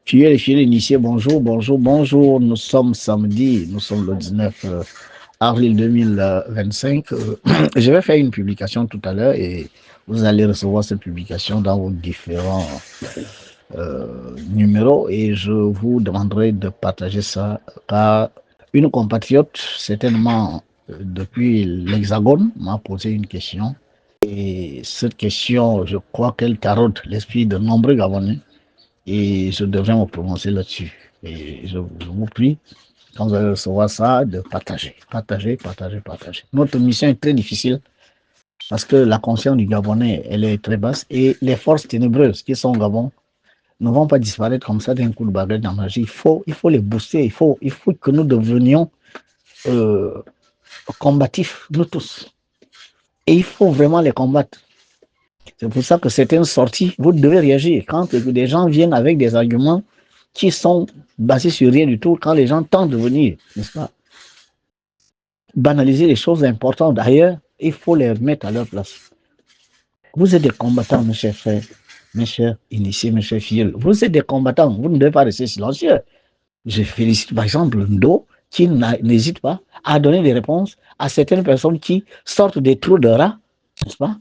Fiel initié, bonjour, bonjour, bonjour. Nous sommes samedi, nous sommes le 19 avril 2025. Je vais faire une publication tout à l'heure et vous allez recevoir cette publication dans vos différents numéros et je vous demanderai de partager ça car une compatriote, certainement depuis l'Hexagone, m'a posé une question. Et cette question, je crois qu'elle taraude l'esprit de nombreux Gabonais et je devrais me prononcer là-dessus. Et je vous prie, quand vous allez recevoir ça, de partager, partager, partager, partager. Notre mission est très difficile parce que la conscience du Gabonais, elle est très basse et les forces ténébreuses qui sont au Gabon ne vont pas disparaître comme ça d'un coup de baguette dans la magie. Il faut les booster, il faut que nous devenions euh, combatifs, nous tous. Et il faut vraiment les combattre. C'est pour ça que certaines sorties, vous devez réagir. Quand des gens viennent avec des arguments qui sont basés sur rien du tout, quand les gens tentent de venir, n'est-ce pas, banaliser les choses importantes d'ailleurs, il faut les remettre à leur place. Vous êtes des combattants, mes chers frères, mes chers initiés, mes chers fidèles. Vous êtes des combattants, vous ne devez pas rester silencieux. Je félicite par exemple Ndo qui n'hésite pas à donner des réponses à certaines personnes qui sortent des trous de rats, n'est-ce pas,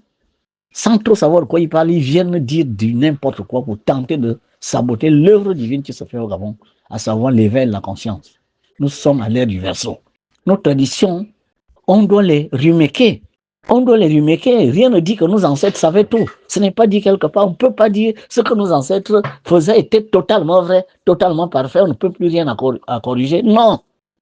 sans trop savoir de quoi ils parlent, ils viennent dire du n'importe quoi pour tenter de saboter l'œuvre divine qui se fait au Gabon, à savoir l'éveil de la conscience. Nous sommes à l'ère du verseau. Nos traditions, on doit les remaker. On doit les remaker. Rien ne dit que nos ancêtres savaient tout. Ce n'est pas dit quelque part. On ne peut pas dire ce que nos ancêtres faisaient était totalement vrai, totalement parfait. On ne peut plus rien à corriger. Non.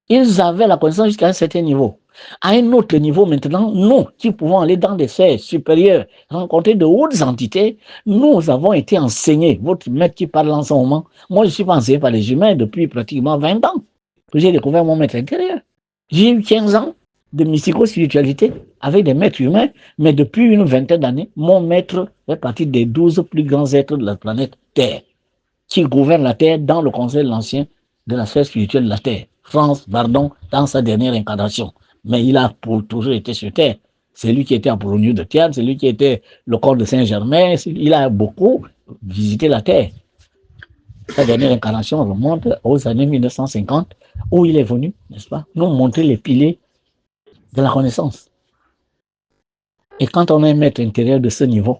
Ils avaient la connaissance jusqu'à un certain niveau. À un autre niveau maintenant, nous qui pouvons aller dans des sphères supérieures, rencontrer de hautes entités, nous avons été enseignés. Votre maître qui parle en ce moment, moi je suis pas enseigné par les humains depuis pratiquement 20 ans que j'ai découvert mon maître intérieur. J'ai eu 15 ans de mystico-spiritualité avec des maîtres humains, mais depuis une vingtaine d'années, mon maître fait partie des 12 plus grands êtres de la planète Terre, qui gouvernent la Terre dans le conseil de l'ancien de la sphère spirituelle de la Terre. France Bardon, dans sa dernière incarnation. Mais il a toujours été sur Terre. C'est lui qui était Apollonius de Théâtre, c'est lui qui était le corps de Saint-Germain, il a beaucoup visité la Terre. Sa dernière incarnation remonte aux années 1950, où il est venu, n'est-ce pas, nous montrer les piliers de la connaissance. Et quand on a un maître intérieur de ce niveau,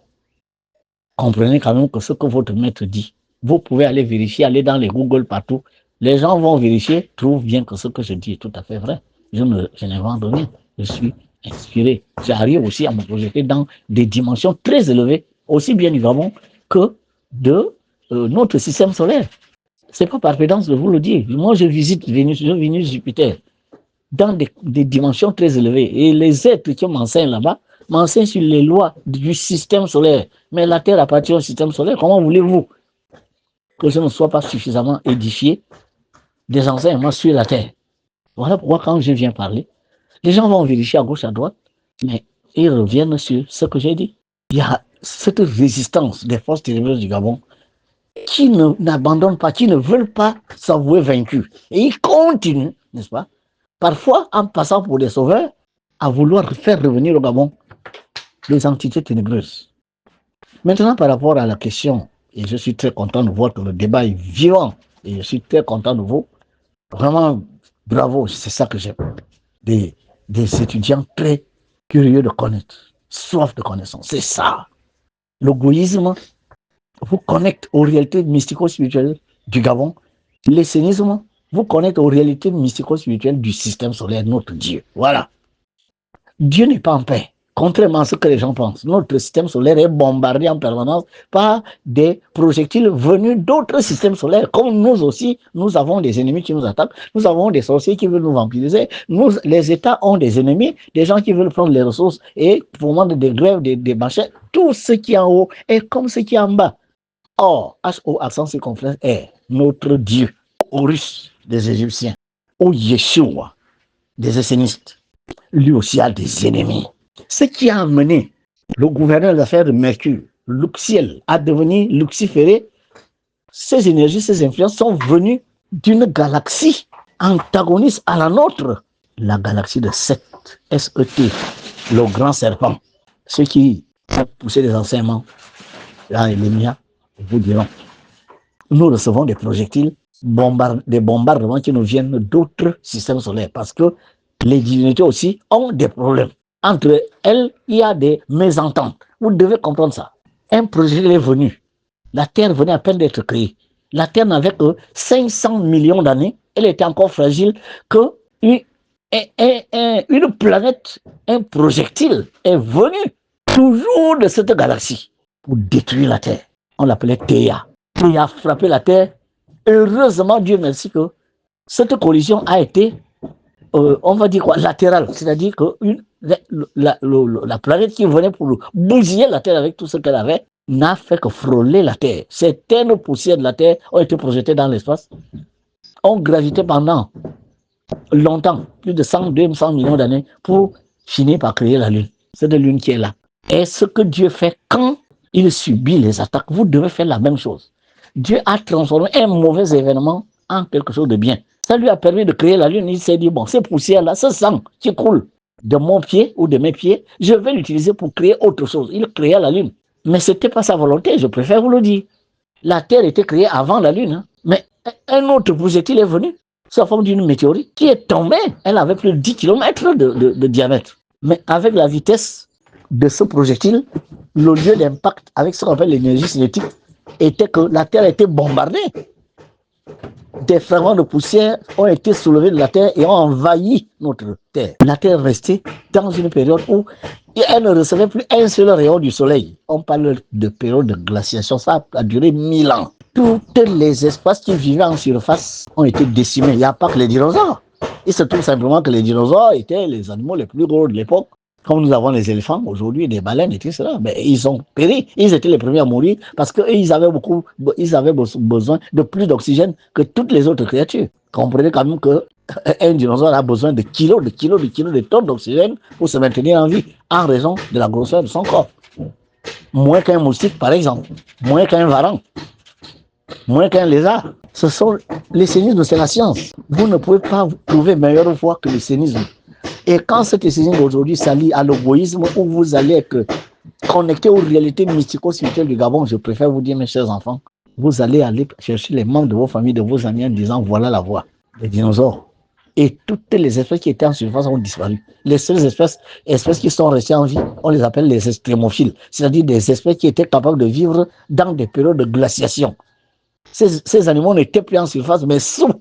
comprenez quand même que ce que votre maître dit, vous pouvez aller vérifier, aller dans les Google partout. Les gens vont vérifier, trouvent bien que ce que je dis est tout à fait vrai. Je n'invente rien. Je suis inspiré. J'arrive aussi à me projeter dans des dimensions très élevées, aussi bien du Gabon que de notre système solaire. C'est pas par pédance de vous le dire. Moi, je visite Vénus, Jupiter, dans des dimensions très élevées. Et les êtres qui m'enseignent là-bas m'enseignent sur les lois du système solaire. Mais la Terre appartient au système solaire. Comment voulez-vous que je ne sois pas suffisamment édifié des enseignements sur la Terre? Voilà pourquoi quand je viens parler, les gens vont vérifier à gauche, à droite, mais ils reviennent sur ce que j'ai dit. Il y a cette résistance des forces ténébreuses du Gabon qui n'abandonnent pas, qui ne veulent pas s'avouer vaincus. Et ils continuent, n'est-ce pas, parfois en passant pour des sauveurs, à vouloir faire revenir au Gabon les entités ténébreuses. Maintenant, par rapport à la question, et je suis très content de voir que le débat est vivant, et je suis très content de vous, vraiment, bravo, c'est ça que j'aime. Des étudiants très curieux de connaître, soif de connaissance, c'est ça. L'égoïsme vous connecte aux réalités mystico-spirituelles du Gabon. L'essénisme vous connecte aux réalités mystico-spirituelles du système solaire, notre Dieu. Voilà. Dieu n'est pas en paix, contrairement à ce que les gens pensent. Notre système solaire est bombardé en permanence par des projectiles venus d'autres systèmes solaires. Comme nous aussi, nous avons des ennemis qui nous attaquent, nous avons des sorciers qui veulent nous vampiriser, les États ont des ennemis, des gens qui veulent prendre les ressources et pour moi des grèves, des marchés. Tout ce qui est en haut est comme ce qui est en bas. Or, H-O accent circonflexe est notre Dieu, Horus des Égyptiens, ou Yeshua des essénistes. Lui aussi a des ennemis. Ce qui a amené le gouverneur des affaires de Mercure, Luxiel, à devenir luciféré, ces énergies, ces influences sont venues d'une galaxie antagoniste à la nôtre, la galaxie de Seth, S-E-T, le grand serpent. Ceux qui ont poussé des enseignements, là, les miens, vous diront. nous recevons des projectiles, des bombardements qui nous viennent d'autres systèmes solaires parce que les divinités aussi ont des problèmes. Entre elles, il y a des mésententes. Vous devez comprendre ça. Un projectile est venu. La Terre venait à peine d'être créée. La Terre n'avait que 500 millions d'années. Elle était encore fragile que une planète, un projectile est venu toujours de cette galaxie pour détruire la Terre. On l'appelait Théa. Théa a frappé la Terre. Heureusement, Dieu merci que cette collision a été, on va dire quoi, latérale. C'est-à-dire que la planète qui venait pour bousiller la Terre avec tout ce qu'elle avait n'a fait que frôler la Terre. Certaines poussières de la Terre ont été projetées dans l'espace, ont gravité pendant longtemps, plus de 100, 200 millions d'années, pour finir par créer la Lune. C'est de Lune qui est là. Et ce que Dieu fait quand il subit les attaques, vous devez faire la même chose. Dieu a transformé un mauvais événement en quelque chose de bien. Ça lui a permis de créer la Lune. Il s'est dit, bon, ces poussières-là, ce sang qui coule de mon pied ou de mes pieds, je vais l'utiliser pour créer autre chose. Il créa la Lune. Mais ce n'était pas sa volonté, je préfère vous le dire. La Terre était créée avant la Lune. Mais un autre projectile est venu sous la forme d'une météorite qui est tombée. Elle avait plus de 10 km de diamètre. Mais avec la vitesse de ce projectile, le lieu d'impact avec ce qu'on appelle l'énergie cinétique était que la Terre a été bombardée. Des fragments de poussière ont été soulevés de la Terre et ont envahi notre Terre. La Terre restait dans une période où elle ne recevait plus un seul rayon du soleil. On parle de période de glaciation, ça a duré 1000 ans. Toutes les espèces qui vivaient en surface ont été décimées. Il n'y a pas que les dinosaures. Il se trouve simplement que les dinosaures étaient les animaux les plus gros de l'époque. Comme nous avons les éléphants aujourd'hui, des baleines et tout cela, mais ils ont péri. Ils étaient les premiers à mourir parce qu'ils avaient besoin de plus d'oxygène que toutes les autres créatures. Comprenez quand même qu'un dinosaure a besoin de kilos, de tonnes d'oxygène pour se maintenir en vie en raison de la grosseur de son corps. Moins qu'un moustique, par exemple, moins qu'un varan, moins qu'un lézard. Ce sont les sénismes, c'est la science. Vous ne pouvez pas trouver meilleure voie que le sénisme. Et quand cet essayisme d'aujourd'hui s'allie à l'égoïsme où vous allez être connecté aux réalités mystico-spirituelles du Gabon, je préfère vous dire, mes chers enfants, vous allez aller chercher les membres de vos familles, de vos amis en disant, voilà la voie. Les dinosaures et toutes les espèces qui étaient en surface ont disparu. Les seules espèces qui sont restées en vie, on les appelle les extrémophiles, c'est-à-dire des espèces qui étaient capables de vivre dans des périodes de glaciation. Ces animaux n'étaient plus en surface, mais sous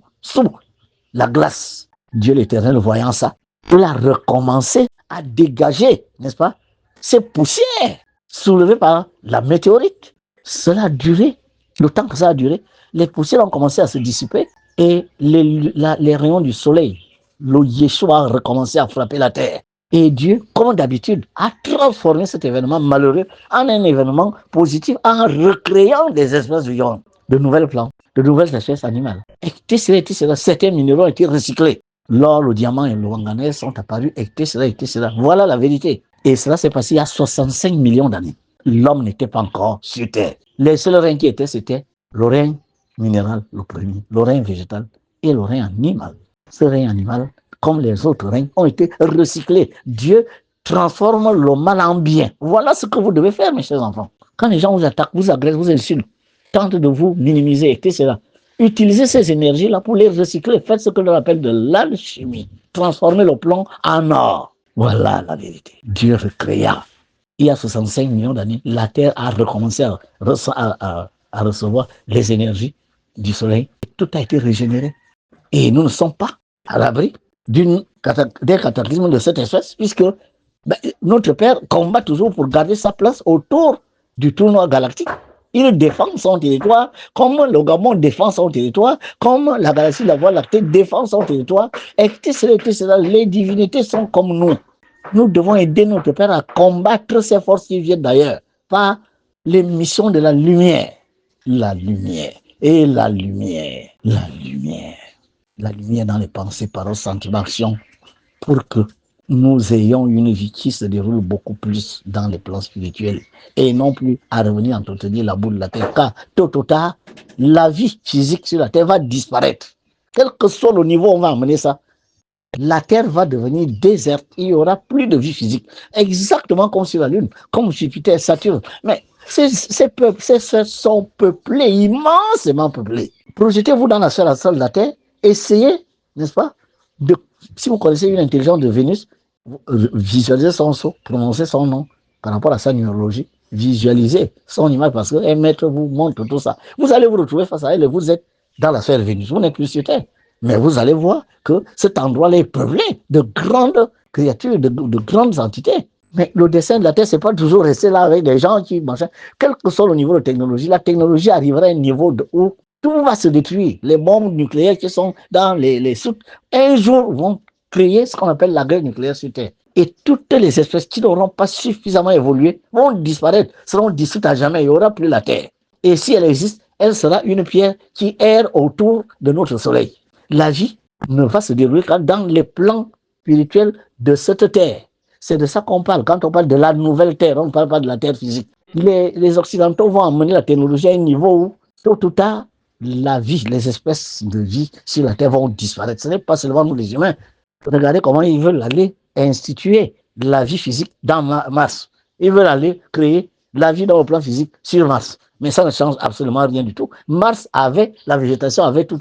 la glace. Dieu l'Éternel, voyant ça, il a recommencé à dégager, n'est-ce pas, ces poussières soulevées par la météorite. Cela a duré, le temps que ça a duré, les poussières ont commencé à se dissiper et les rayons du soleil, le Yeshua a recommencé à frapper la terre. Et Dieu, comme d'habitude, a transformé cet événement malheureux en un événement positif en recréant des espèces vivantes, de nouvelles plantes, de nouvelles espèces animales. Et certains minéraux ont été recyclés. L'or, le diamant et le manganèse sont apparus, etc. Voilà la vérité. Et cela s'est passé il y a 65 millions d'années. L'homme n'était pas encore sur Terre. Les seuls reins qui étaient, c'était le rein minéral, le premier, le rein végétal et le rein animal. Ce rein animal, comme les autres reins, ont été recyclés. Dieu transforme le mal en bien. Voilà ce que vous devez faire, mes chers enfants. Quand les gens vous attaquent, vous agressent, vous insultent, tentent de vous minimiser, etc. Utilisez ces énergies-là pour les recycler. Faites ce que l'on appelle de l'alchimie. Transformez le plomb en or. Voilà la vérité. Dieu recréa. Il y a 65 millions d'années, la Terre a recommencé à recevoir les énergies du Soleil. Tout a été régénéré. Et nous ne sommes pas à l'abri d'un cataclysme de cette espèce, puisque notre Père combat toujours pour garder sa place autour du tournoi galactique. Il défend son territoire, comme le Gabon défend son territoire, comme la galaxie de la Voie lactée défend son territoire. Les divinités sont comme nous. Nous devons aider notre Père à combattre ces forces qui viennent d'ailleurs par les missions de la lumière. La lumière. Et la lumière. La lumière. La lumière dans les pensées, paroles, sentiments, actions, pour que nous ayons une vie qui se déroule beaucoup plus dans les plans spirituels et non plus à revenir entretenir la boule de la terre. Car tôt ou tard, la vie physique sur la terre va disparaître. Quel que soit le niveau où on va amener ça, la terre va devenir déserte. Il n'y aura plus de vie physique. Exactement comme sur la Lune, comme Jupiter, Saturne. Mais Ces peuples, ces sphères sont peuplées, immensément peuplées. Projetez-vous dans la sphère astrale de la Terre, essayez, n'est-ce pas, de, si vous connaissez une intelligence de Vénus, visualisez son son, prononcez son nom par rapport à sa numérologie, visualisez son image parce qu'un maître vous montre tout ça. Vous allez vous retrouver face à elle et vous êtes dans la sphère de Vénus, vous n'êtes plus sur Terre. Mais vous allez voir que cet endroit-là est peuplé de grandes créatures, de grandes entités. Mais le dessin de la Terre, c'est pas toujours rester là avec des gens qui machin. Quel que soit le niveau de technologie, la technologie arrivera à un niveau où tout va se détruire. Les bombes nucléaires qui sont dans les soutes, un jour vont créer ce qu'on appelle la guerre nucléaire sur Terre. Et toutes les espèces qui n'auront pas suffisamment évolué vont disparaître, seront dissoutes à jamais. Il n'y aura plus la Terre. Et si elle existe, elle sera une pierre qui erre autour de notre Soleil. La vie ne va se dérouler que dans les plans spirituels de cette Terre. C'est de ça qu'on parle. Quand on parle de la nouvelle Terre, on ne parle pas de la Terre physique. Les Occidentaux vont amener la technologie à un niveau où, tôt ou tard, la vie, les espèces de vie sur la Terre vont disparaître. Ce n'est pas seulement nous les humains. Regardez comment ils veulent aller instituer la vie physique dans Mars. Ils veulent aller créer la vie dans le plan physique sur Mars. Mais ça ne change absolument rien du tout. Mars avait, la végétation avait tout,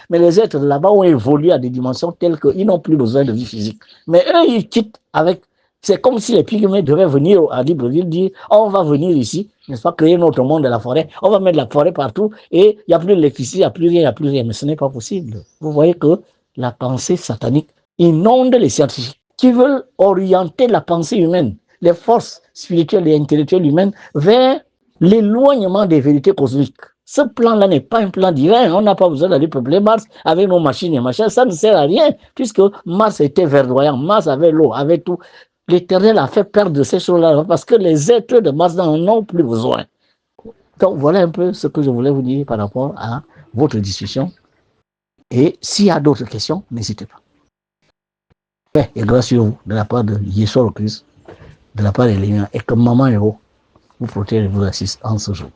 mais les êtres là-bas ont évolué à des dimensions telles qu'ils n'ont plus besoin de vie physique. Mais eux, ils quittent avec... C'est comme si les pygmées devaient venir à Libreville dire on va venir ici, n'est-ce pas, créer notre monde de la forêt, on va mettre la forêt partout et il n'y a plus d'électricité, il n'y a plus rien, il n'y a plus rien. Mais ce n'est pas possible. Vous voyez que la pensée satanique inonde les scientifiques qui veulent orienter la pensée humaine, les forces spirituelles et intellectuelles humaines vers l'éloignement des vérités cosmiques. Ce plan-là n'est pas un plan divin. On n'a pas besoin d'aller peupler Mars avec nos machines et machins. Ça ne sert à rien puisque Mars était verdoyant. Mars avait l'eau, avait tout. L'Éternel a fait perdre ces choses-là parce que les êtres de Mars n'en ont plus besoin. Donc voilà un peu ce que je voulais vous dire par rapport à votre discussion. Et s'il y a d'autres questions, n'hésitez pas. Paix et grâce sur vous de la part de Yeshua le Christ, de la part de l'Église, et que Maman Héros vous protège et vous assiste en ce jour.